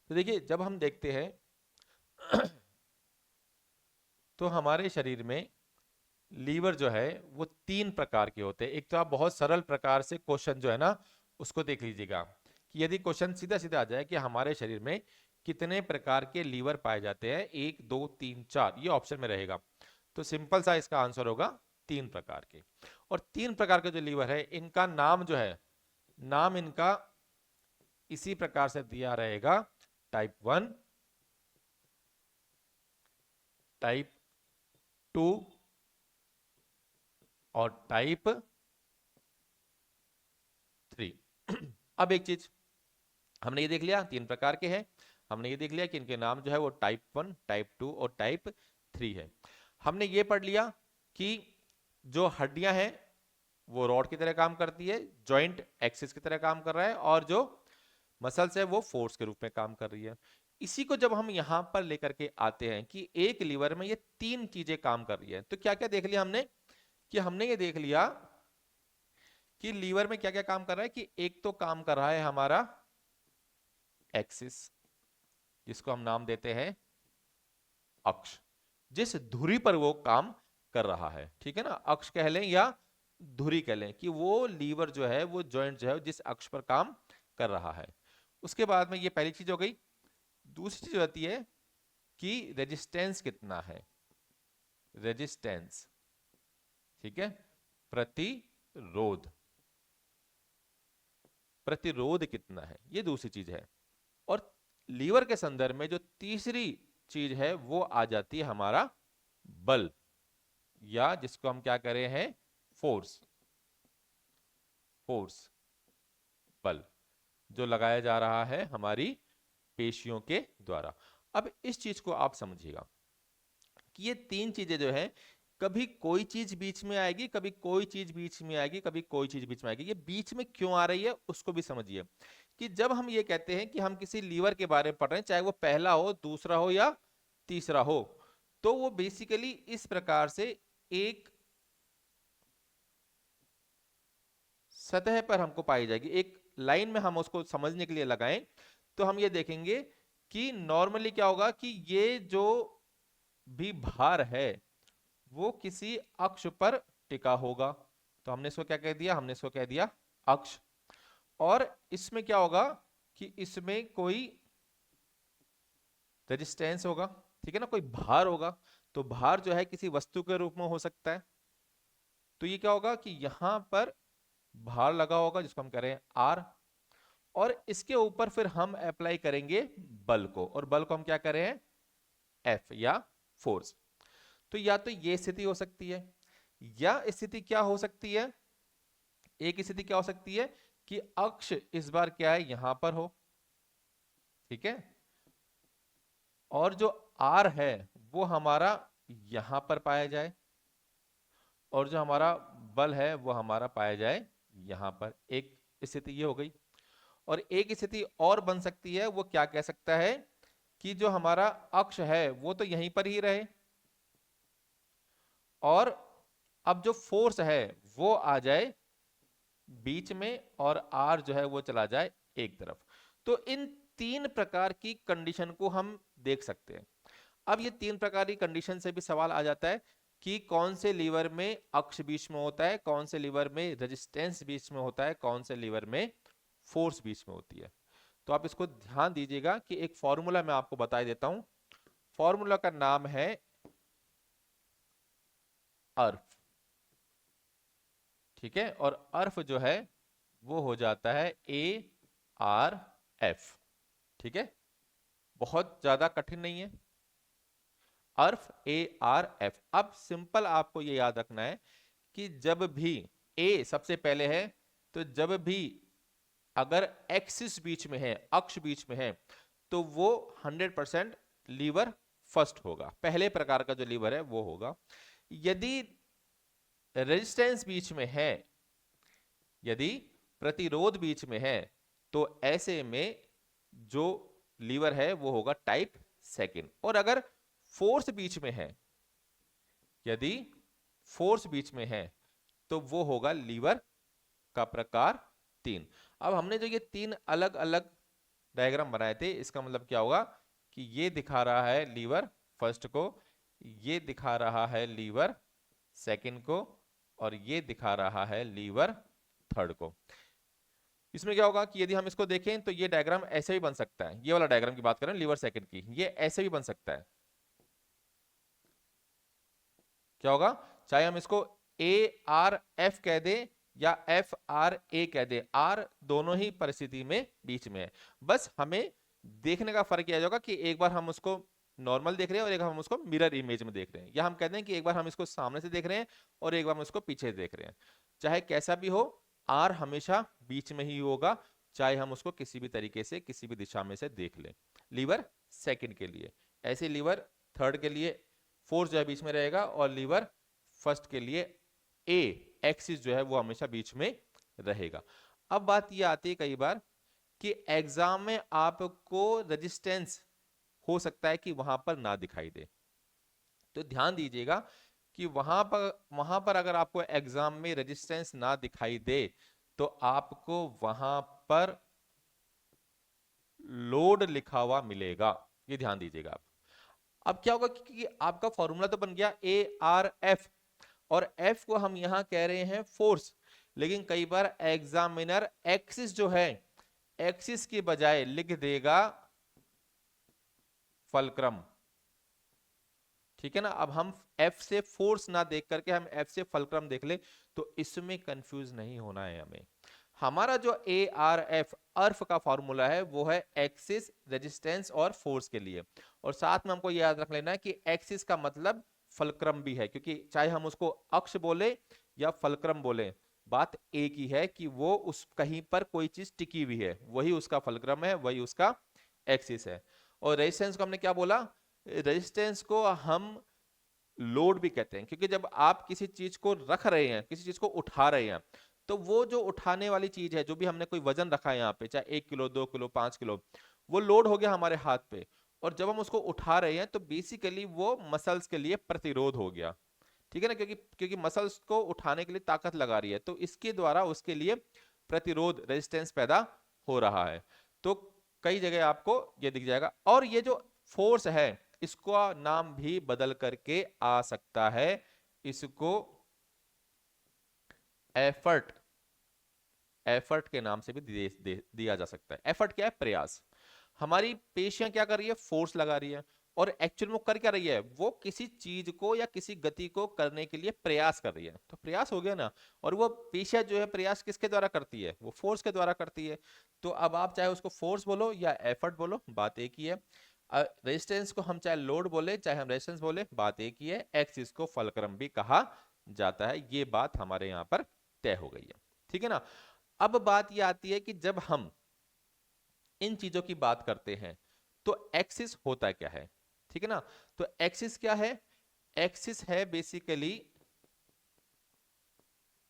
तो देखिए जब हम देखते हैं तो हमारे शरीर में लीवर जो है वो 3 प्रकार के होते हैं। एक तो आप बहुत सरल प्रकार से क्वेश्चन जो है ना उसको देख लीजिएगा कि यदि क्वेश्चन सीधा सीधा आ जाए कि हमारे शरीर में कितने प्रकार के लीवर पाए जाते हैं, 1 2 3 4, ये ऑप्शन में रहेगा। तो सिंपल सा इसका आंसर होगा 3 प्रकार के। और 3 प्रकार के जो लीवर है इनका नाम जो है, नाम इनका इसी प्रकार से दिया रहेगा, टाइप 1, टाइप 2 और टाइप 3। अब एक चीज हमने ये देख लिया 3 प्रकार के हैं, हमने ये देख लिया कि इनके नाम जो है वो टाइप 1, टाइप 2 और टाइप 3 है। हमने ये पढ़ लिया कि जो हड्डियां हैं वो रॉड की तरह काम करती है, जॉइंट एक्सिस की तरह काम कर रहा है, और जो मसल्स है वो फोर्स के रूप में काम कर रही है। इसी को जब हम यहां पर लेकर के आते हैं कि एक लीवर में ये 3 चीजें काम कर रही है, तो क्या क्या देख लिया हमने, कि हमने ये देख लिया कि लीवर में क्या क्या काम कर रहा है, कि एक तो काम कर रहा है हमारा एक्सिस, जिसको हम नाम देते हैं अक्ष, जिस धुरी पर वो काम कर रहा है, ठीक है ना, अक्ष कह लें या धुरी कह लें, कि वो लीवर जो है वो जॉइंट जो है जिस अक्ष पर काम कर रहा है। उसके बाद में ये पहली चीज हो गई। दूसरी चीज होती है कि रेजिस्टेंस कितना है, रेजिस्टेंस, ठीक है, प्रतिरोध, प्रतिरोध कितना है, ये दूसरी चीज है। और लीवर के संदर्भ में जो तीसरी चीज है वो आ जाती है हमारा बल, या जिसको हम क्या करें हैं, फोर्स, फोर्स, बल जो लगाया जा रहा है हमारी पेशियों के द्वारा। अब इस चीज को आप समझिएगा कि ये 3 चीजें जो है, कभी कोई चीज बीच में आएगी, कभी कोई चीज बीच में आएगी, कभी कोई चीज बीच में आएगी। ये बीच में क्यों आ रही है उसको भी समझिए, कि जब हम ये कहते हैं कि हम किसी लीवर के बारे में पढ़ रहे हैं, चाहे वो पहला हो, दूसरा हो या तीसरा हो, तो वो बेसिकली इस प्रकार से एक सतह पर हमको पाई जाएगी। एक लाइन में हम उसको समझने के लिए लगाएं तो हम ये देखेंगे कि नॉर्मली क्या होगा, कि ये जो भी भार है वो किसी अक्ष पर टिका होगा। तो हमने इसको क्या कह दिया, हमने इसको कह दिया अक्ष। और इसमें क्या होगा, कि इसमें कोई रेजिस्टेंस होगा, ठीक है ना, कोई भार होगा। तो भार जो है किसी वस्तु के रूप में हो सकता है। तो ये क्या होगा, कि यहां पर भार लगा होगा जिसको हम कह रहे हैं आर, और इसके ऊपर फिर हम अप्लाई करेंगे बल को, और बल को हम क्या करें हैं, एफ या फोर्स। तो या तो ये स्थिति हो सकती है, या स्थिति क्या हो सकती है, एक स्थिति क्या हो सकती है कि अक्ष इस बार क्या है, यहां पर हो, ठीक है, और जो आर है वो हमारा यहां पर पाया जाए, और जो हमारा बल है वो हमारा पाया जाए यहां पर। एक स्थिति ये हो गई। और एक स्थिति और बन सकती है, वो क्या कह सकता है, कि जो हमारा अक्ष है वो तो यहीं पर ही रहे, और अब जो फोर्स है वो आ जाए बीच में, और आर जो है वो चला जाए एक तरफ। तो इन 3 प्रकार की कंडीशन को हम देख सकते हैं। अब ये 3 प्रकार की कंडीशन से भी सवाल आ जाता है कि कौन से लीवर में अक्ष बीच में होता है, कौन से लीवर में रेजिस्टेंस बीच में होता है, कौन से लीवर में फोर्स बीच में होती है। तो आप इसको ध्यान दीजिएगा कि एक फॉर्मूला मैं आपको बता देता हूं। फॉर्मूला का नाम है अर्फ, ठीक है, और अर्फ जो है वो हो जाता है ARF, ठीक है, बहुत ज्यादा कठिन नहीं है, अर्फ ARF। अब सिंपल आपको ये याद रखना है कि जब भी ए सबसे पहले है, तो जब भी अगर एक्सिस बीच में है, अक्ष बीच में है, तो वो 100% लीवर फर्स्ट होगा, पहले प्रकार का जो लीवर है वो होगा। यदि रेजिस्टेंस बीच में है, यदि प्रतिरोध बीच में है, तो ऐसे में जो लीवर है वो होगा टाइप 2। और अगर फोर्स बीच में है, यदि फोर्स बीच में है, तो वो होगा लीवर का प्रकार 3। अब हमने जो ये 3 अलग अलग डायग्राम बनाए थे, इसका मतलब क्या होगा कि ये दिखा रहा है लीवर फर्स्ट को, ये दिखा रहा है लीवर सेकंड को, और ये दिखा रहा है लीवर थर्ड को। इसमें क्या होगा कि यदि हम इसको देखें तो ये डायग्राम ऐसे भी बन सकता है, ये वाला डायग्राम की बात करें लीवर सेकंड की, ये ऐसे भी बन सकता है। क्या होगा, चाहे हम इसको ए आर एफ कह दे या एफ आर ए कह दे, आर दोनों ही परिस्थिति में बीच में है। बस हमें देखने का फर्क यह होगा कि एक बार हम उसको नॉर्मल देख रहे हैं और एक बार हम उसको मिरर इमेज में देख रहे हैं, या हम कहते हैं कि एक बार हम इसको सामने से देख रहे हैं और एक बार हम उसको पीछे से देख रहे हैं। चाहे कैसा भी हो, आर हमेशा बीच में ही होगा, चाहे हम उसको किसी भी तरीके से किसी भी दिशा में से देख लें। लीवर सेकंड के लिए ऐसे, लीवर थर्ड के लिए फोर्स जो है बीच में रहेगा, और लीवर फर्स्ट के लिए ए एक्सिस जो है वो हमेशा बीच में रहेगा। अब बात ये आती है कई बार कि एग्जाम में आपको रेजिस्टेंस हो सकता है कि वहां पर ना दिखाई दे, तो ध्यान दीजिएगा कि वहां पर अगर आपको एग्जाम में रेजिस्टेंस ना दिखाई दे तो आपको वहां पर लोड लिखा हुआ मिलेगा, ये ध्यान दीजिएगा आप। अब क्या होगा कि आपका फॉर्मूला तो बन गया ए आर एफ, और एफ को हम यहां कह रहे हैं फोर्स, लेकिन कई बार एग्जामिनर एक्सिस जो है, एक्सिस की बजाय लिख देगा फलक्रम। ठीक है ना, अब हम एफ से फोर्स ना देख करके हम एफ से फलक्रम देख ले, तो इसमें कंफ्यूज नहीं होना है हमें। हमारा जो ए आर एफ अर्फ का फॉर्मूला है वो है एक्सिस, रेजिस्टेंस और फोर्स के लिए, और साथ में हमको याद रख लेना है कि एक्सिस का मतलब फलक्रम भी है, क्योंकि चाहे हम उसको अक्ष बोले या फलक्रम बोले, बात एक ही है कि वो उस कहीं पर कोई चीज टिकी हुई है, वही उसका फलक्रम है, वही उसका एक्सिस है। और रेजिस्टेंस को हमने क्या बोला, रेजिस्टेंस को हम लोड भी कहते हैं, क्योंकि जब आप किसी चीज को रख रहे हैं, किसी चीज को उठा रहे हैं, तो वो जो उठाने वाली चीज है, जो भी हमने कोई वजन रखा है यहाँ पे, चाहे 1 किलो 2 किलो 5 किलो, वो लोड हो गया हमारे हाथ पे, और जब हम उसको उठा रहे हैं तो बेसिकली वो मसल्स के लिए प्रतिरोध हो गया। ठीक है ना, क्योंकि क्योंकि मसल्स को उठाने के लिए ताकत लगा रही है, तो इसके द्वारा उसके लिए प्रतिरोध रेजिस्टेंस पैदा हो रहा है। तो कई जगह आपको ये दिख जाएगा। और ये जो फोर्स है इसको नाम भी बदल करके आ सकता है, इसको एफर्ट, एफर्ट के नाम से भी दिया जा सकता है। एफर्ट क्या है, प्रयास। हमारी पेशियां क्या कर रही है, फोर्स लगा रही है, और एक्चुअल में कर क्या रही है, वो किसी चीज को या किसी गति को करने के लिए प्रयास कर रही है, तो प्रयास हो गया ना। और वो पेशियां जो है प्रयास किसके द्वारा करती है, वो फोर्स के द्वारा करती है। तो अब आप चाहे उसको फोर्स बोलो या एफर्ट बोलो, बात एक ही है। रेजिस्टेंस को हम चाहे लोड बोले चाहे हम रेजिस्टेंस बोले, बात एक ही है। एक्सिस को फलक्रम भी कहा जाता है, ये बात हमारे यहाँ पर तय हो गई है। ठीक है ना। अब बात ये आती है कि जब हम इन चीजों की बात करते हैं तो एक्सिस होता क्या है। ठीक है ना, तो एक्सिस क्या है, एक्सिस है बेसिकली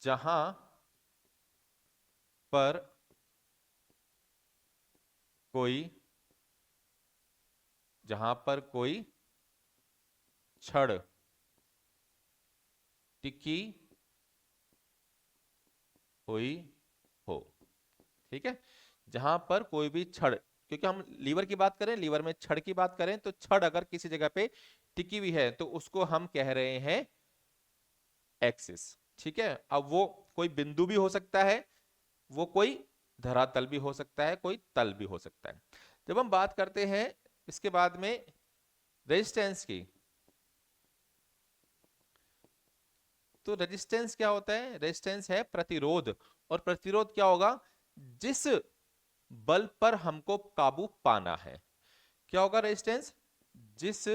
जहां पर कोई छड़ टिकी हुई हो। ठीक है, जहां पर कोई भी छड़, क्योंकि हम लीवर की बात करें, लीवर में छड़ की बात करें, तो छड़ अगर किसी जगह पे टिकी हुई है तो उसको हम कह रहे हैं एक्सिस। ठीक है, अब वो कोई बिंदु भी हो सकता है, वो कोई धरातल भी हो सकता है, कोई तल भी हो सकता है। जब हम बात करते हैं इसके बाद में रेजिस्टेंस की, तो रेजिस्टेंस क्या होता है, रेजिस्टेंस है प्रतिरोध। और प्रतिरोध क्या होगा, जिस बल पर हमको काबू पाना है। क्या होगा रेजिस्टेंस, जिस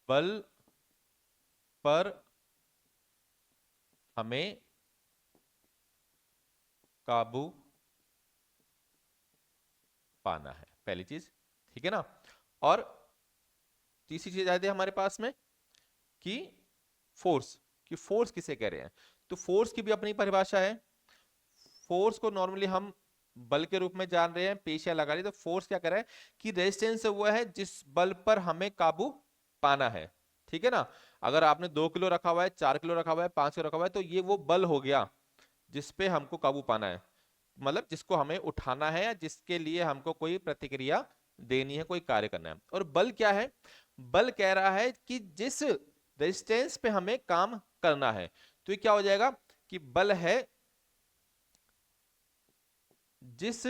बल पर हमें काबू पाना है, पहली चीज। ठीक है ना। और तीसरी चीज आती है हमारे पास में कि फोर्स, कि फोर्स किसे कह रहे हैं। तो फोर्स की भी अपनी परिभाषा है। फोर्स को नॉर्मली हम बल के रूप में जान रहे हैं, पेशियां लगा रही, तो फोर्स क्या कर रहा है कि रेजिस्टेंस वो है जिस बल पर हमें काबू पाना है। ठीक है ना, अगर आपने 2 किलो रखा हुआ है, 4 किलो रखा हुआ है, 5 किलो रखा हुआ है, तो ये वो बल हो गया जिस पे हमको काबू पाना है। मतलब जिसको हमें उठाना है या जिसके लिए हमको कोई प्रतिक्रिया देनी है, कोई कार्य करना है। और बल क्या है? बल कह रहा है कि जिस रेजिस्टेंस पे हमें काम करना है। तो ये क्या हो जाएगा कि बल है जिस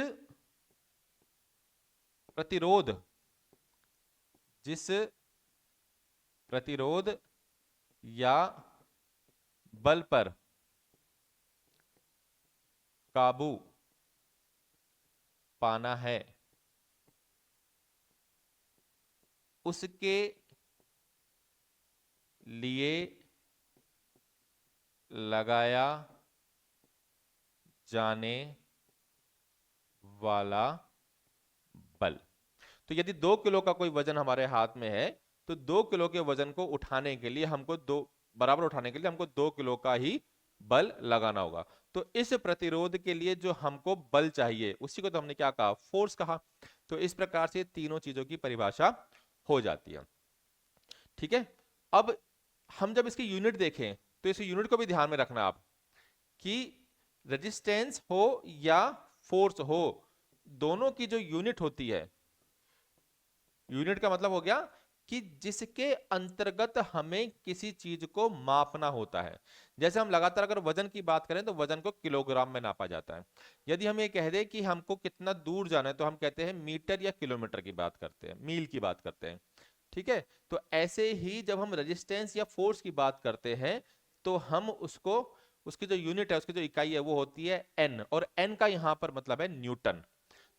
प्रतिरोध, जिस प्रतिरोध या बल पर काबू पाना है, उसके लिए लगाया जाने वाला बल। तो यदि 2 किलो का कोई वजन हमारे हाथ में है, तो 2 किलो के वजन को उठाने के लिए हमको दो बराबर उठाने के लिए हमको 2 किलो का ही बल लगाना होगा। तो इस प्रतिरोध के लिए जो हमको बल चाहिए उसी को तो हमने क्या कहा? फोर्स कहा। तो इस प्रकार से तीनों चीजों की परिभाषा हो जाती है। ठीक है। अब हम जब इसकी यूनिट देखें तो इस यूनिट को भी ध्यान में रखना आप कि रेजिस्टेंस हो या फोर्स हो, दोनों की जो यूनिट होती है, यूनिट का मतलब हो गया कि जिसके अंतर्गत हमें किसी चीज को मापना होता है। जैसे हम लगातार अगर वजन की बात करें तो वजन को किलोग्राम में नापा जाता है। यदि हम ये कह दें कि हमको कितना दूर जाना है तो हम कहते हैं मीटर या किलोमीटर की बात करते हैं, मील की बात करते हैं। ठीक है। तो ऐसे ही जब हम रेजिस्टेंस या फोर्स की बात करते हैं तो हम उसको, उसकी जो यूनिट है, उसकी जो इकाई है वो होती है एन, और एन का यहां पर मतलब है न्यूटन।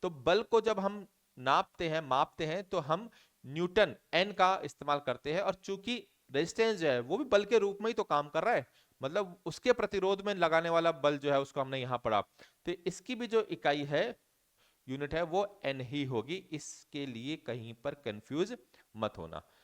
तो बल को जब हम नापते हैं, मापते हैं, तो हम न्यूटन एन का इस्तेमाल करते हैं। और चूंकि रेजिस्टेंस जो है वो भी बल के रूप में ही तो काम कर रहा है, मतलब उसके प्रतिरोध में लगाने वाला बल जो है उसको हमने यहां पढ़ा। तो इसकी भी जो इकाई है, यूनिट है, वो एन ही होगी। इसके लिए कहीं पर कंफ्यूज मत होना।